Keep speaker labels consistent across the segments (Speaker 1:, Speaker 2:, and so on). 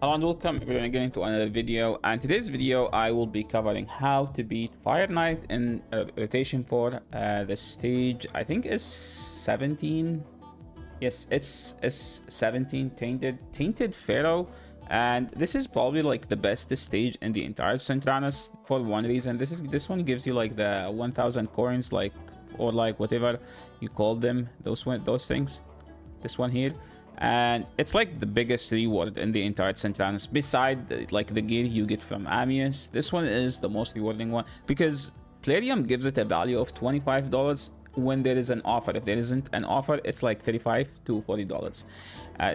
Speaker 1: Hello and welcome everyone again to another video, and today's video I will be covering how to beat Fire Knight in rotation for the stage. I think is 17. Yes, it's S17 tainted Pharaoh, and this is probably like the best stage in the entire Centranus for one reason. This one gives you like the 1000 coins, like, or like whatever you call them, those things. This one here. And it's like the biggest reward in the entire Centranus, beside like the gear you get from Amius. This one is the most rewarding one because Plarium gives it a value of $25 when there is an offer. If there isn't an offer, it's like $35 to $40.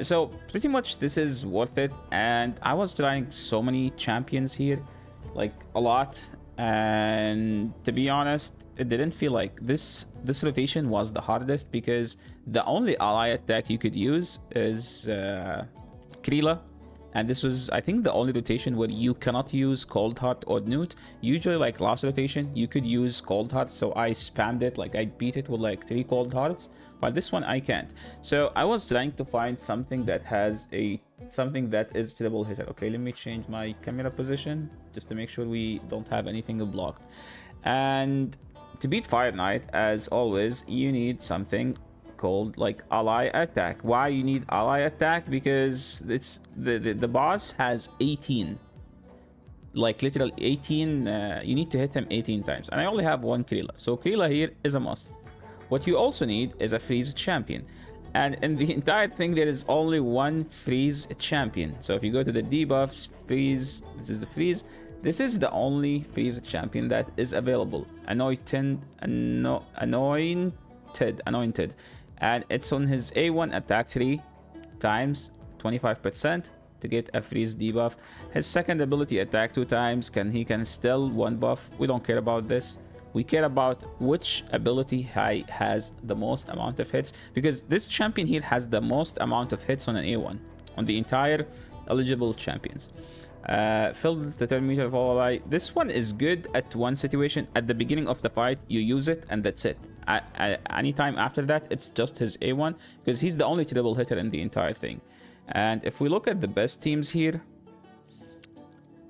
Speaker 1: So pretty much this is worth it. And I was trying so many champions here, like a lot, and to be honest, it didn't feel like this rotation was the hardest, because the only ally attack you could use is Krila, and this was, I think, the only rotation where you cannot use Cold Heart or Newt. Usually, like last rotation, you could use Cold Heart, so I spammed it, like I beat it with like 3 Cold Hearts, but this one I can't. So I was trying to find something that has something that is triple hitter. Okay, let me change my camera position just to make sure we don't have anything blocked. And to beat Fire Knight, as always, you need something called like ally attack. Why you need ally attack? Because it's the boss has 18, like literal 18. You need to hit him 18 times, and I only have 1 Krila, so Krila here is a must. What you also need is a freeze champion, and in the entire thing there is only 1 freeze champion. So if you go to the debuffs, freeze, this is the freeze. This is the only freeze champion that is available. Anointed, and it's on his A1 attack 3 times 25% to get a freeze debuff. His second ability attack 2 times, he can still 1 buff. We don't care about this. We care about which ability has the most amount of hits, because this champion here has the most amount of hits on an A1 on the entire eligible champions. Filled the thermometer of all ally. This one is good at one situation. At the beginning of the fight, you use it, and that's it. Anytime after that, it's just his A1, because he's the only triple hitter in the entire thing. And if we look at the best teams here,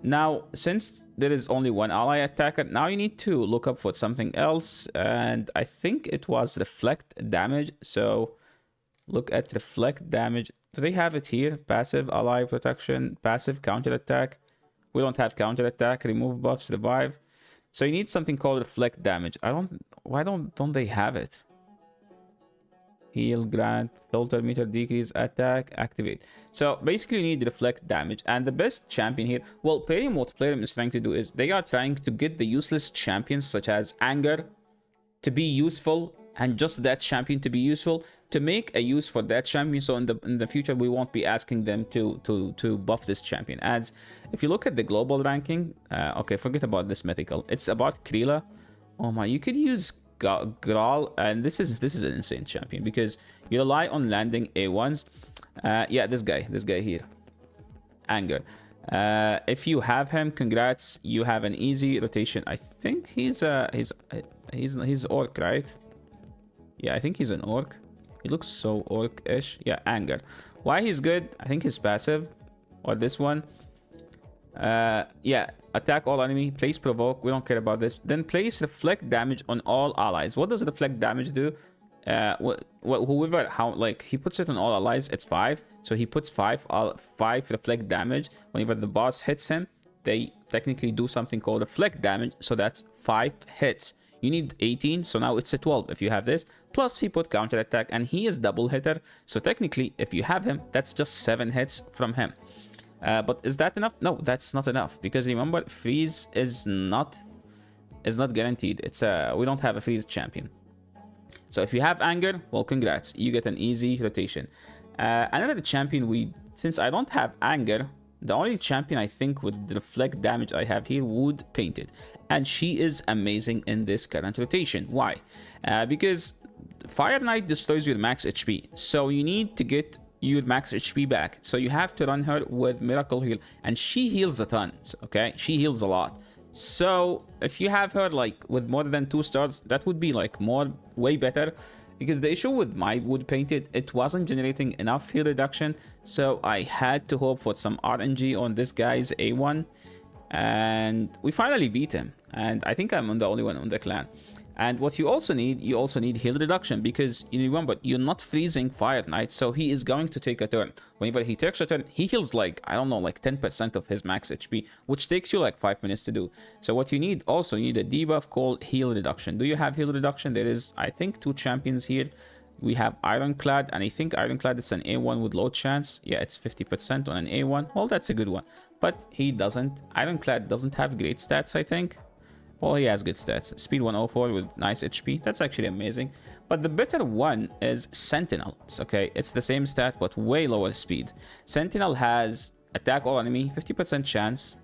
Speaker 1: now since there is only 1 ally attacker, now you need to look up for something else, and I think it was reflect damage. So look at reflect damage. Do they have it here? Passive ally protection, passive counter attack. We don't have counter attack. Remove buffs, revive. So you need something called reflect damage. Why don't they have it? Heal, grant, filter, meter, decrease, attack, activate. So basically you need reflect damage. And the best champion here, well, what Plarium is trying to do is they are trying to get the useless champions such as Anger to be useful, and just that champion to be useful, to make a use for that champion, so in the future we won't be asking them to buff this champion. As if you look at the global ranking, okay, forget about this mythical, it's about Krila. Oh my, you could use Graal, and this is an insane champion because you rely on landing A1s. Yeah, this guy here, Anger. If you have him, congrats, you have an easy rotation. I think he's orc, right? Yeah, I think he's an orc. He looks so orc-ish. Yeah, Anger. Why he's good? I think his passive, or this one. Yeah, attack all enemy, place provoke. We don't care about this. Then place reflect damage on all allies. What does reflect damage do? Like he puts it on all allies, it's 5. So he puts 5 reflect damage. Whenever the boss hits him, they technically do something called reflect damage. So that's 5 hits. You need 18, so now it's a 12 if you have this. Plus he put counter attack, and he is double hitter, so technically if you have him, that's just 7 hits from him. But is that enough? No, that's not enough, because remember, freeze is not guaranteed. It's we don't have a freeze champion. So if you have Anger, well, congrats, you get an easy rotation. Another champion, since I don't have Anger, the only champion I think with the reflect damage I have here would Painted, and she is amazing in this current rotation. Why? Because Fire Knight destroys your max HP, so you need to get your max HP back. So you have to run her with Miracle Heal, and she heals a ton. Okay, she heals a lot. So if you have her like with more than 2 stars, that would be like way better. because the issue with my wood painted, it wasn't generating enough heal reduction, so I had to hope for some RNG on this guy's A1, and we finally beat him. And I think I'm the only one on the clan. And what you also need heal reduction, because you remember, you're not freezing Fire Knight, so he is going to take a turn. Whenever he takes a turn, he heals like, I don't know, like 10% of his max HP, which takes you like 5 minutes to do. So what you need, also, you need a debuff called heal reduction. Do you have heal reduction? There is, I think, 2 champions here. We have Ironclad, and I think Ironclad is an A1 with low chance. Yeah, it's 50% on an A1. Well, that's a good one. But he doesn't, Ironclad doesn't have great stats, I think. Well, he has good stats. Speed 104 with nice HP. That's actually amazing. But the better one is Sentinel. Okay, it's the same stat, but way lower speed. Sentinel has attack all enemy, 50% chance.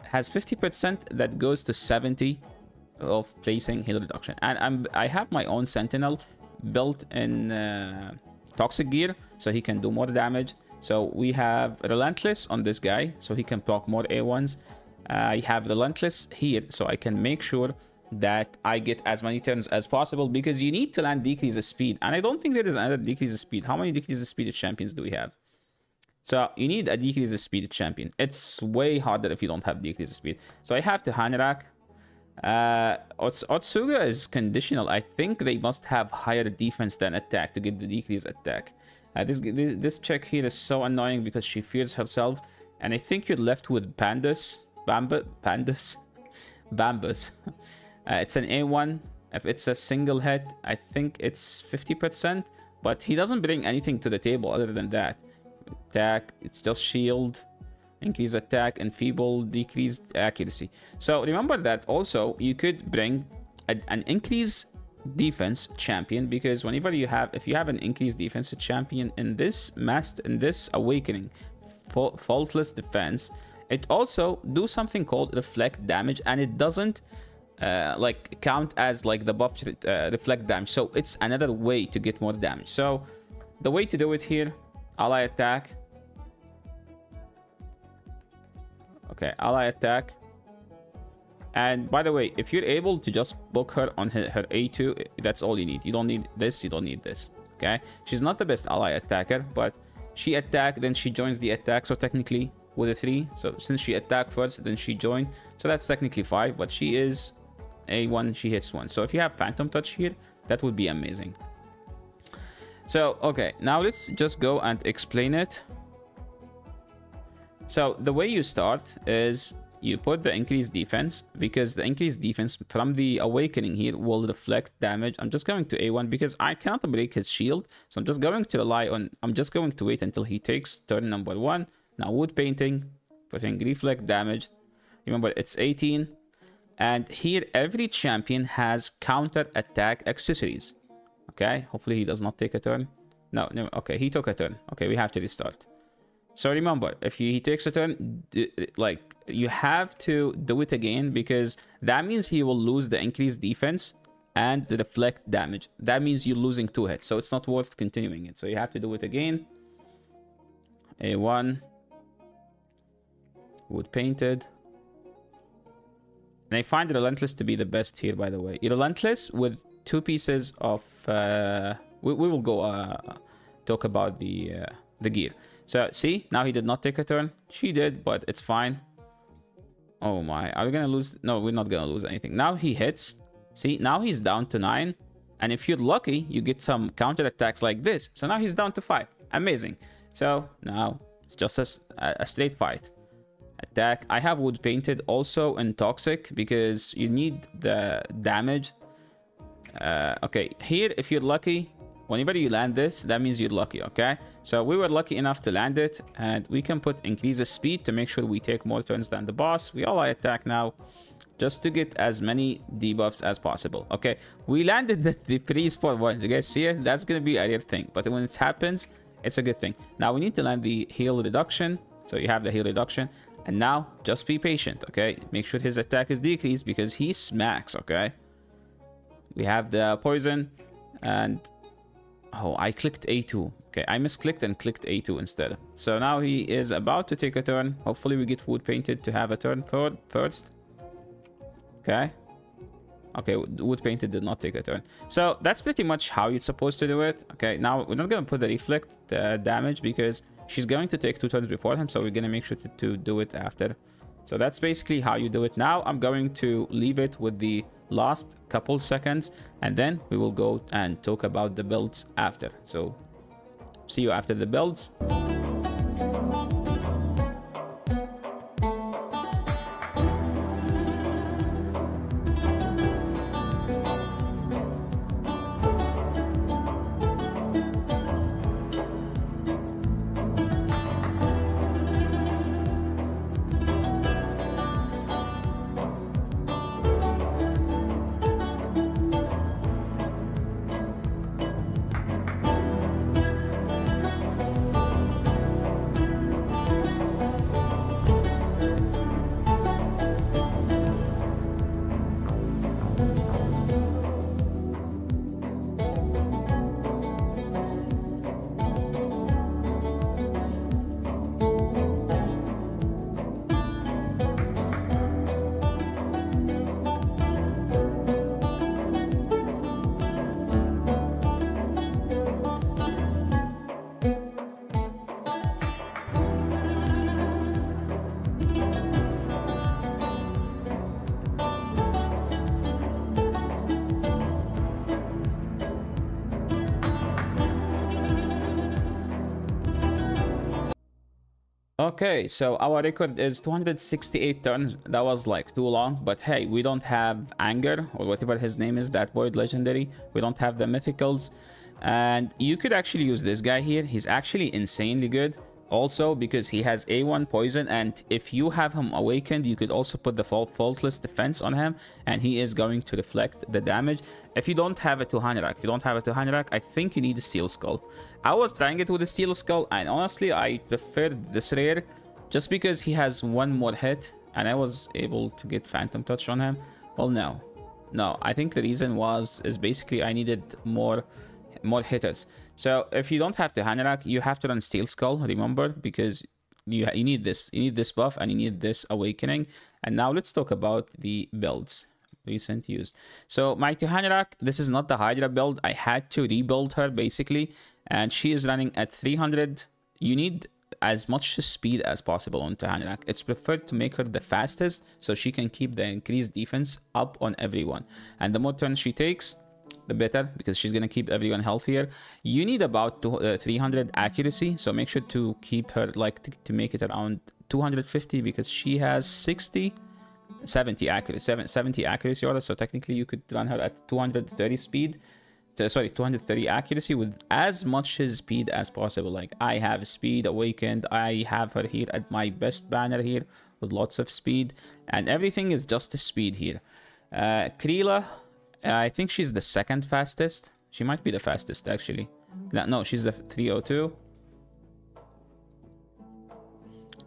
Speaker 1: Has 50% that goes to 70 of placing heal reduction. And I have my own Sentinel built in Toxic Gear, so he can do more damage. So we have Relentless on this guy, so he can proc more A1s. I have Relentless here, so I can make sure that I get as many turns as possible, because you need to land decrease of speed. And I don't think there is another decrease of speed. How many decrease of speed champions do we have? So you need a decrease of speed champion. It's way harder if you don't have decrease of speed. So I have to Hanerak. Otsuga is conditional. I think they must have higher defense than attack to get the decrease attack. This chick here is so annoying because she fears herself. And I think you're left with Bambus. It's an A1. If it's a single hit, I think it's 50%. But he doesn't bring anything to the table other than that. Attack, it's just shield, increase attack, enfeeble, decreased accuracy. So remember that also you could bring an increased defense champion, because whenever you have, if you have an increased defense champion in this awakening, faultless defense, it also do something called reflect damage, and it doesn't like count as like the buff reflect damage. So it's another way to get more damage. So the way to do it here, ally attack. Okay, ally attack. And by the way, if you're able to just book her on her A2, that's all you need. You don't need this, you don't need this. Okay, she's not the best ally attacker, but she attack, then she joins the attack, so technically with a 3. So since she attacked first, then she joined, so that's technically 5, but she is A1, she hits 1. So if you have Phantom Touch here, that would be amazing. So okay, now let's just go and explain it. So the way you start is you put the increased defense, because the increased defense from the awakening here will reflect damage. I'm just going to A1 because I cannot break his shield, so I'm just going to rely on, I'm just going to wait until he takes turn number 1. Now wood painting, putting reflect damage. Remember, it's 18. And here every champion has counter attack accessories. Okay, hopefully he does not take a turn. No, okay, he took a turn. Okay, we have to restart. So remember, if he takes a turn, like, you have to do it again, because that means he will lose the increased defense and the reflect damage. That means you're losing 2 hits, so it's not worth continuing it. So you have to do it again. A1. Wood painted. And I find Relentless to be the best here, by the way. Relentless with 2 pieces of... we will go talk about the gear. So, see? Now he did not take a turn. She did, but it's fine. Oh my. Are we going to lose? No, we're not going to lose anything. Now he hits. See? Now he's down to 9. And if you're lucky, you get some counter attacks like this. So now he's down to 5. Amazing. So now it's just a straight fight. Attack. I have wood painted also in toxic because you need the damage. Okay, here if you're lucky, whenever you land this, that means you're lucky. Okay, so we were lucky enough to land it, and we can put increase the speed to make sure we take more turns than the boss. We all attack now just to get as many debuffs as possible. Okay, we landed the priest for once. You guys see it? That's gonna be a rare thing, but when it happens, it's a good thing. Now we need to land the heal reduction. So you have the heal reduction. And now, just be patient, okay? Make sure his attack is decreased because he smacks, okay? We have the poison, and... Oh, I clicked A2. Okay, I misclicked and clicked A2 instead. So now he is about to take a turn. Hopefully we get wood painted to have a turn first. Okay. Okay, wood painted did not take a turn. So that's pretty much how you're supposed to do it. Okay, now we're not going to put the reflect damage because she's going to take 2 turns before him. So we're going to make sure to do it after. So that's basically how you do it. Now I'm going to leave it with the last couple seconds, and then we will go and talk about the builds after. So see you after the builds. Okay, so our record is 268 turns. That was like too long, but hey, we don't have Anger or whatever his name is, that void legendary. We don't have the mythicals, and you could actually use this guy here. He's actually insanely good also because he has A1 poison, and if you have him awakened, you could also put the faultless defense on him, and he is going to reflect the damage. If you don't have a 200 rack, I think you need a steel skull. I was trying it with a steel skull, and honestly I preferred this rare just because he has one more hit, and I was able to get phantom touch on him. Well, no, I think the reason is basically I needed more hitters. So if you don't have the Hanerak, you have to run Steel Skull, remember, because you need this buff, and you need this awakening. And now let's talk about the builds recent used. So my Hanerak, this is not the Hydra build. I had to rebuild her basically, and she is running at 300. You need as much speed as possible on Hanerak. It's preferred to make her the fastest so she can keep the increased defense up on everyone, and the more turns she takes, the better, because she's going to keep everyone healthier. You need about 300 accuracy, so make sure to keep her to make it around 250, because she has 70 accuracy order, so technically you could run her at 230 speed, 230 accuracy with as much speed as possible. Like, I have speed awakened, I have her here at my best banner here with lots of speed, and everything is just a speed here. Krila, I think she's the second fastest. She might be the fastest, actually. No, she's the 302.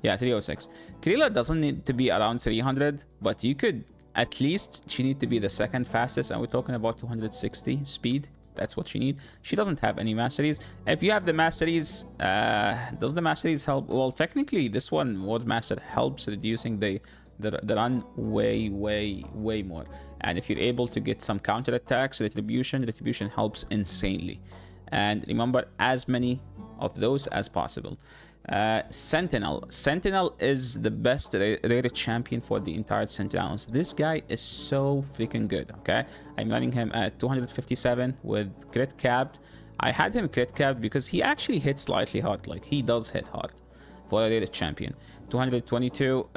Speaker 1: Yeah, 306. Krila doesn't need to be around 300, but you could, at least, she need to be the second fastest, and we're talking about 260 speed. That's what she need. She doesn't have any masteries. If you have the masteries, does the masteries help? Well, technically, this one, Ward Master, helps reducing the run way more. And if you're able to get some counter attacks, retribution helps insanely. And remember, as many of those as possible. Sentinel is the best rare champion for the entire Sentinels. This guy is so freaking good. Okay, I'm running him at 257 with crit capped. I had him crit capped because he actually hits slightly hard. Like, he does hit hard for a rare champion. 222.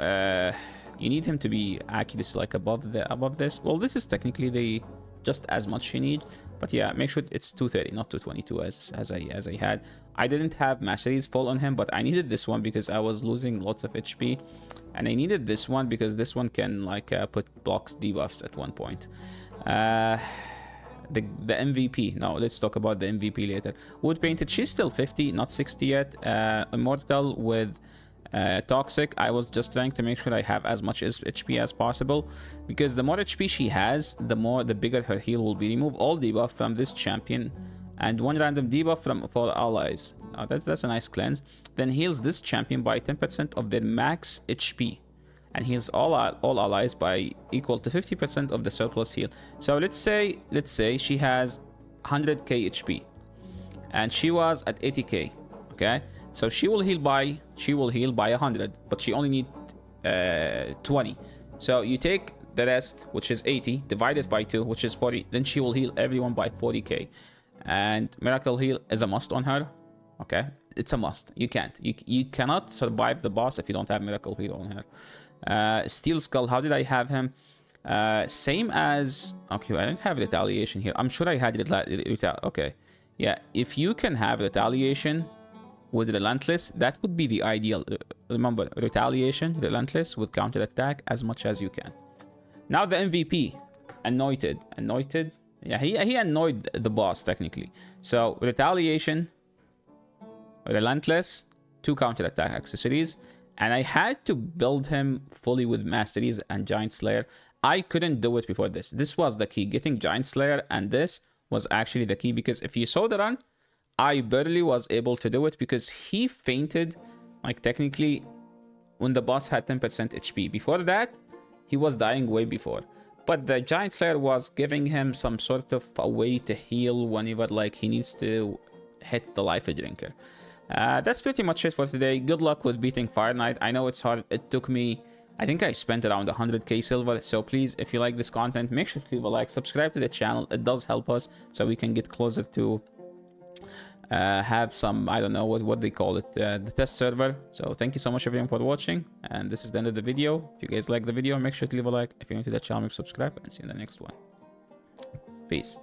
Speaker 1: You need him to be accuracy like above this. Well, this is technically just as much you need, but yeah, make sure it's 230, not 222 as I had. I didn't have masteries full on him, but I needed this one because I was losing lots of HP, and I needed this one because this one can put blocks debuffs at one point. The MVP. No, let's talk about the MVP later. Wood painted, she's still 50, not 60 yet. Immortal with Toxic. I was just trying to make sure I have as much HP as possible, because the more HP she has, the bigger her heal will be. Remove all debuff from this champion and one random debuff for allies. That's a nice cleanse. Then heals this champion by 10% of their max HP, and heals all allies by equal to 50% of the surplus heal. So let's say she has 100k HP and she was at 80k. Okay, so she will heal by 100, but she only needs 20. So you take the rest, which is 80, divide it by 2, which is 40. Then she will heal everyone by 40k. And Miracle Heal is a must on her. Okay, it's a must. You cannot survive the boss if you don't have Miracle Heal on her. Steel Skull, how did I have him? Same as... Okay, I didn't have Retaliation here. I'm sure I had okay. Yeah, if you can have Retaliation with Relentless, that would be the ideal. Remember, Retaliation, Relentless with counter attack as much as you can. Now the MVP, Anointed. Yeah, he annoyed the boss technically. So Retaliation, Relentless, 2 counter attack accessories, and I had to build him fully with Masteries and Giant Slayer. I couldn't do it before this. This was the key. Getting Giant Slayer and this was actually the key, because if you saw the run, I barely was able to do it because he fainted, like technically, when the boss had 10% HP. Before that, he was dying way before. But the Giant Slayer was giving him some sort of a way to heal whenever like he needs to hit the Life Drinker. That's pretty much it for today. Good luck with beating Fire Knight. I know it's hard. It took me... I think I spent around 100k silver. So please, if you like this content, make sure to leave a like, subscribe to the channel. It does help us so we can get closer to have some, I don't know what they call it, the test server. So thank you so much everyone for watching, and this is the end of the video. If you guys like the video, make sure to leave a like. If you're new to the channel, make sure to subscribe, and see you in the next one. Peace.